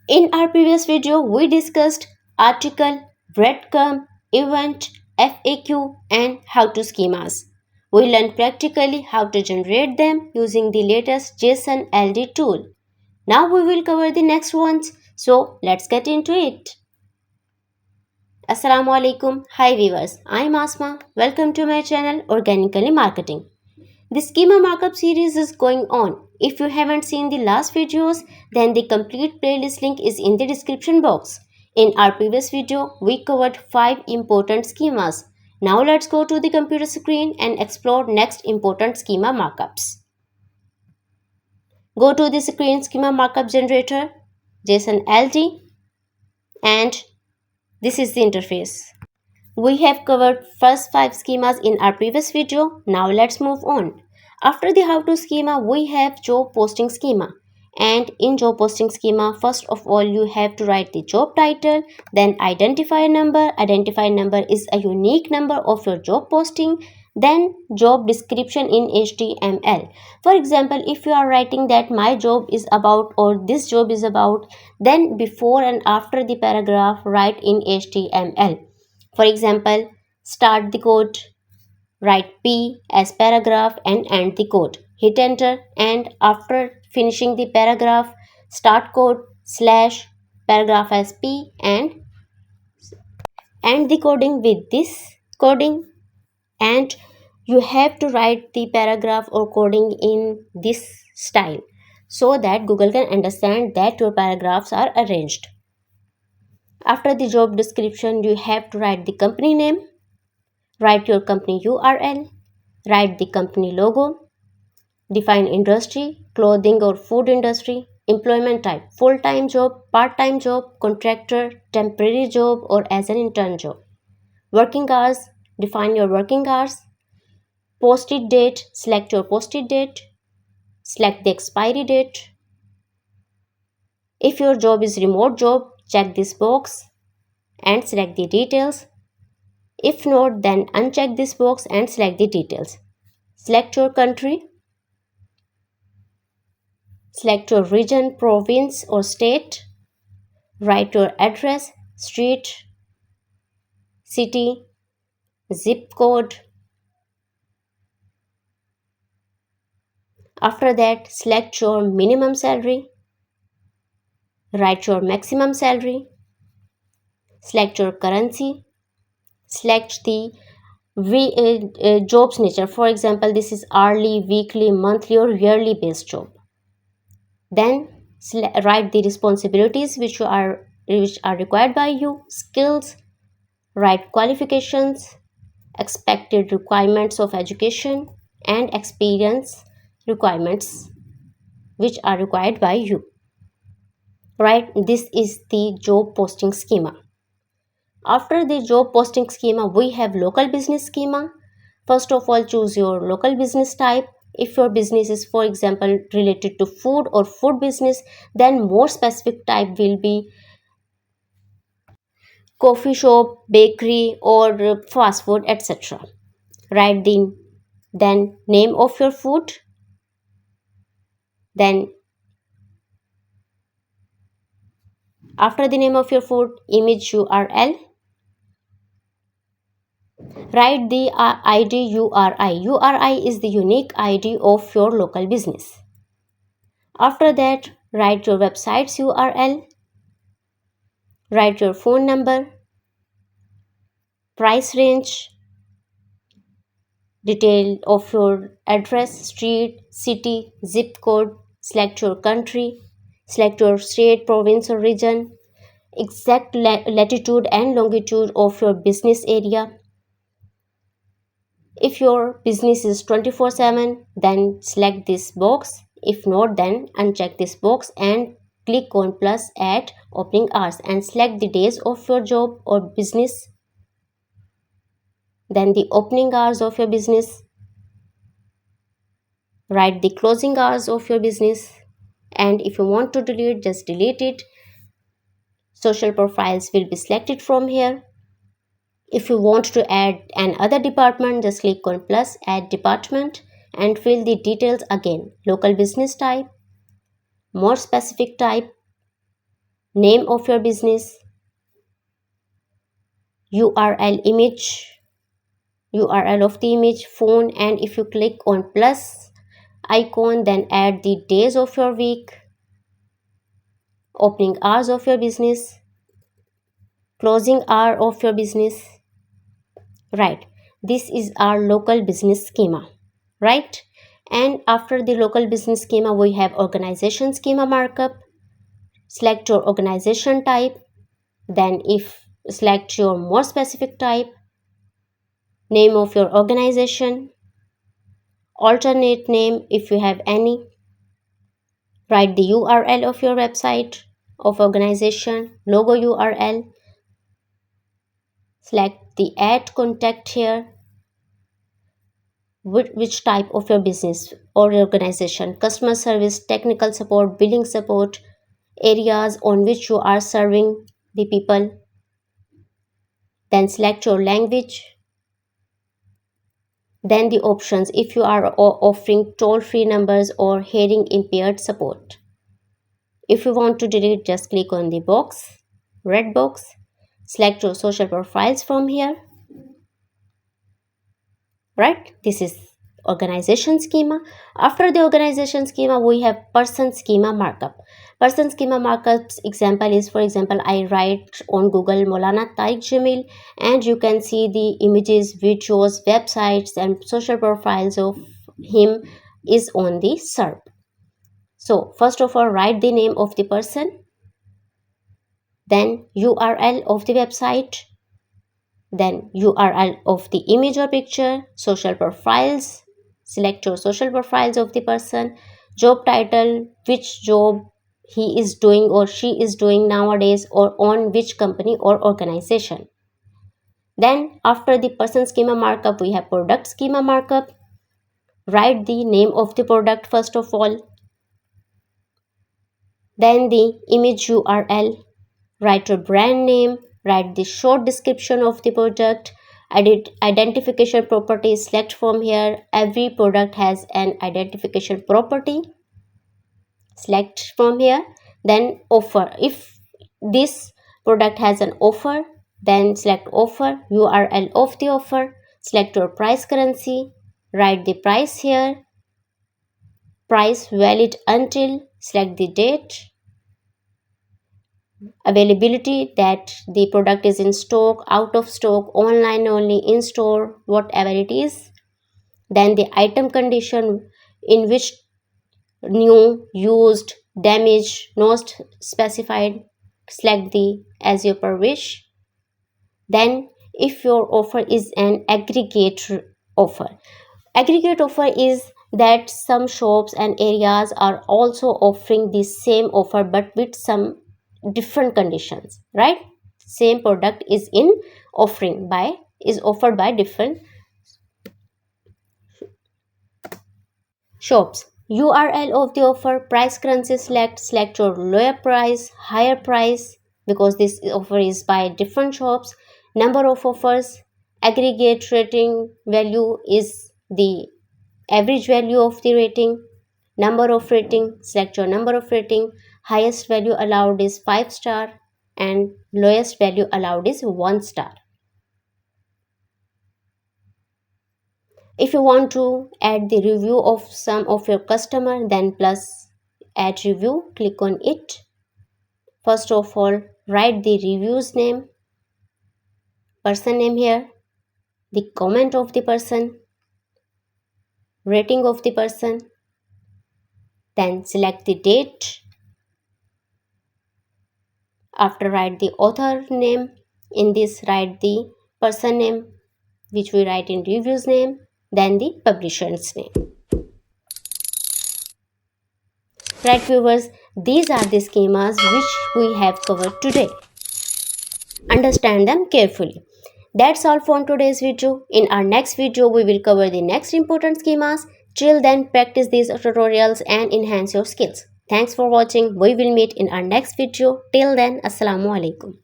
In our previous video, we discussed article, breadcrumb, event, FAQ, and how-to schemas. We learned practically how to generate them using the latest JSON LD tool. Now we will cover the next ones, so let's get into it. Assalamu alaikum. Hi viewers, I'm Asma. Welcome to my channel Organically Marketing. The schema markup series is going on. If you haven't seen the last videos, then the complete playlist link is in the description box. In our previous video, we covered 5 important schemas. Now let's go to the computer screen and explore next important schema markups. Go to the screen schema markup generator, JSON LD, and this is the interface. We have covered first 5 schemas in our previous video. Now let's move on. After the how-to schema, we have job posting schema. And in job posting schema, first of all, you have to write the job title, then identifier number. Identifier number is a unique number of your job posting. Then job description in HTML. For example, if you are writing that my job is about or this job is about, then before and after the paragraph write in HTML. For example, start the code, write P as paragraph and end the code. Hit enter, and after finishing the paragraph, start code slash paragraph as P and end the coding with this coding, and you have to write the paragraph or coding in this style so that Google can understand that your paragraphs are arranged. After the job description, you have to write the company name, write your company URL, write the company logo, define industry, clothing or food industry, employment type, full-time job, part-time job, contractor, temporary job or as an intern job. Working hours, define your working hours. Posted date, select your posted date, select the expiry date. If your job is remote job, check this box and select the details. If not, then uncheck this box and select the details. Select your country. Select your region, province or state. Write your address, street, city, zip code. After that, select your minimum salary. Write your maximum salary. Select your currency. Select the job's nature. For example, this is hourly, weekly, monthly or yearly based job. Then write the responsibilities which are required by you, skills, write qualifications, expected requirements of education and experience requirements which are required by you. Right, this is the job posting schema. After the job posting schema, we have local business schema. First of all, choose your local business type. If your business is, for example, related to food or food business, then more specific type will be coffee shop, bakery or fast food, etc. Write the then name of your food, then after the name of your food, image URL. Write the ID URI. URI is the unique ID of your local business. After that, write your website's URL. Write your phone number, price range, detail of your address, street, city, zip code, select your country, select your state, province or region, exact latitude and longitude of your business area. If your business is 24/7, then select this box. If not, then uncheck this box and click on plus at opening hours and select the days of your job or business. Then the opening hours of your business. Write the closing hours of your business. And if you want to delete, just delete it. Social profiles will be selected from here. If you want to add another department, just click on plus add department and fill the details again. Local business type, more specific type, name of your business, URL image, URL of the image, phone, and if you click on plus icon, then add the days of your week, opening hours of your business, closing hour of your business. Right, this is our local business schema, right? And after the local business schema, we have organization schema markup. Select your organization type, then if select your more specific type, name of your organization, alternate name if you have any, write the URL of your website of organization, logo URL, select the add contact here, which type of your business or organization, customer service, technical support, billing support, areas on which you are serving the people. Then select your language. Then the options if you are offering toll-free numbers or hearing impaired support. If you want to delete, just click on the box, red box. Select your social profiles from here. Right, this is organization schema. After the organization schema, we have person schema markup. Person schema markups example is, for example, I write on Google Maulana Tariq Jamil, and you can see the images, videos, websites, and social profiles of him is on the SERP. So first of all, write the name of the person, then URL of the website, then URL of the image or picture, social profiles, select your social profiles of the person, job title, which job he is doing or she is doing nowadays, or on which company or organization. Then after the person schema markup, we have product schema markup. Write the name of the product first of all, then the image URL, write your brand name, write the short description of the product, identification property, select from here. Every product has an identification property, select from here. Then offer, if this product has an offer, then select offer, URL of the offer, select your price currency, write the price here, price valid until, select the date, availability, that the product is in stock, out of stock, online only, in store, whatever it is. Then the item condition, in which new, used, damaged, not specified, select the as your per wish. Then if your offer is an aggregate offer, aggregate offer is that some shops and areas are also offering the same offer but with some different conditions, right? Same product is offered by different shops. URL of the offer, price currency, select your lower price, higher price, because this offer is by different shops. Number of offers, aggregate rating value is the average value of the rating. Number of rating, select your number of rating. Highest value allowed is 5 star and lowest value allowed is 1 star. If you want to add the review of some of your customer, then plus add review, click on it. First of all, write the review's name, person name here, the comment of the person, rating of the person, then select the date. After, write the author name. In this, write the person name, which we write in review's name, then the publisher's name. Right viewers, these are the schemas which we have covered today. Understand them carefully. That's all for today's video. In our next video, we will cover the next important schemas. Till then, practice these tutorials and enhance your skills. Thanks for watching. We will meet in our next video. Till then, Assalamu alaikum.